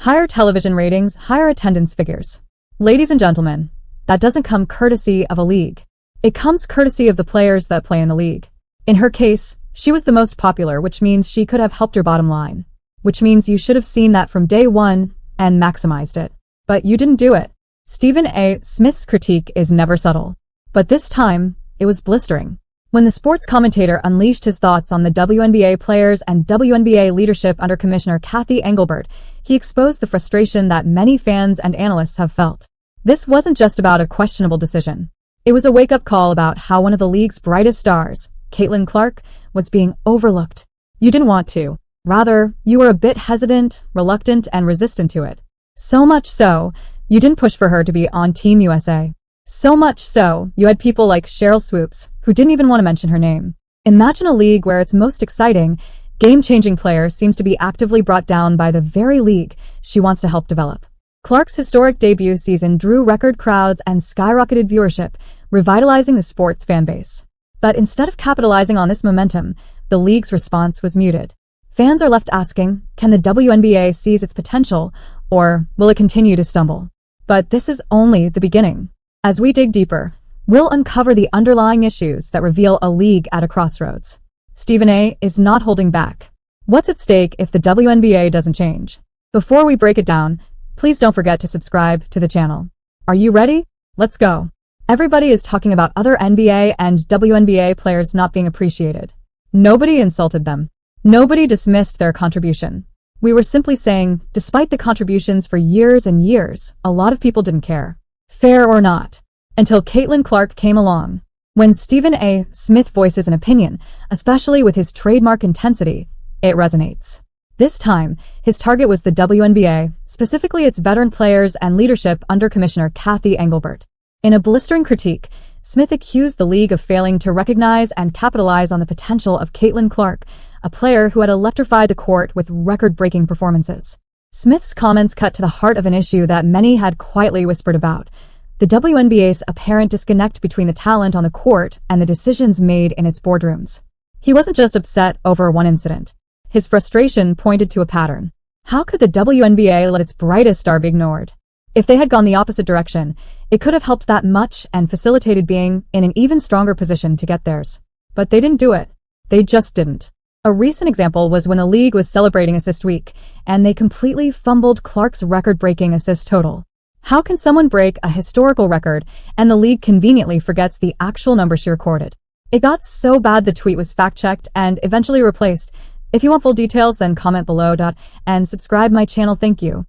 Higher television ratings, higher attendance figures. Ladies and gentlemen, that doesn't come courtesy of a league. It comes courtesy of the players that play in the league. In her case, she was the most popular, which means she could have helped her bottom line. Which means you should have seen that from day one and maximized it. But you didn't do it. Stephen A. Smith's critique is never subtle. But this time, it was blistering. When the sports commentator unleashed his thoughts on the WNBA players and WNBA leadership under Commissioner Cathy Engelbert, he exposed the frustration that many fans and analysts have felt. This wasn't just about a questionable decision. It was a wake-up call about how one of the league's brightest stars, Caitlin Clark, was being overlooked. You didn't want to. Rather, you were a bit hesitant, reluctant, and resistant to it. So much so, you didn't push for her to be on Team USA. So much so, you had people like Sheryl Swoops, who didn't even want to mention her name. Imagine a league where its most exciting, game-changing player seems to be actively brought down by the very league she wants to help develop. Clark's historic debut season drew record crowds and skyrocketed viewership, revitalizing the sports fan base. But instead of capitalizing on this momentum, the league's response was muted. Fans are left asking, can the WNBA seize its potential, or will it continue to stumble? But this is only the beginning. As we dig deeper, we'll uncover the underlying issues that reveal a league at a crossroads. Stephen A. is not holding back. What's at stake if the WNBA doesn't change? Before we break it down, please don't forget to subscribe to the channel. Are you ready? Let's go. Everybody is talking about other NBA and WNBA players not being appreciated. Nobody insulted them. Nobody dismissed their contribution. We were simply saying, despite the contributions for years and years, a lot of people didn't care. Fair or not. Until Caitlin Clark came along. When Stephen A. Smith voices an opinion, especially with his trademark intensity, it resonates. This time, his target was the WNBA, specifically its veteran players and leadership under Commissioner Cathy Engelbert. In a blistering critique, Smith accused the league of failing to recognize and capitalize on the potential of Caitlin Clark, a player who had electrified the court with record-breaking performances. Smith's comments cut to the heart of an issue that many had quietly whispered about: the WNBA's apparent disconnect between the talent on the court and the decisions made in its boardrooms. He wasn't just upset over one incident. His frustration pointed to a pattern. How could the WNBA let its brightest star be ignored? If they had gone the opposite direction, it could have helped that much and facilitated being in an even stronger position to get theirs. But they didn't do it. They just didn't. A recent example was when the league was celebrating Assist Week, and they completely fumbled Clark's record-breaking assist total. How can someone break a historical record and the league conveniently forgets the actual number she recorded? It got so bad the tweet was fact-checked and eventually replaced. If you want full details, then comment below and subscribe my channel. Thank you.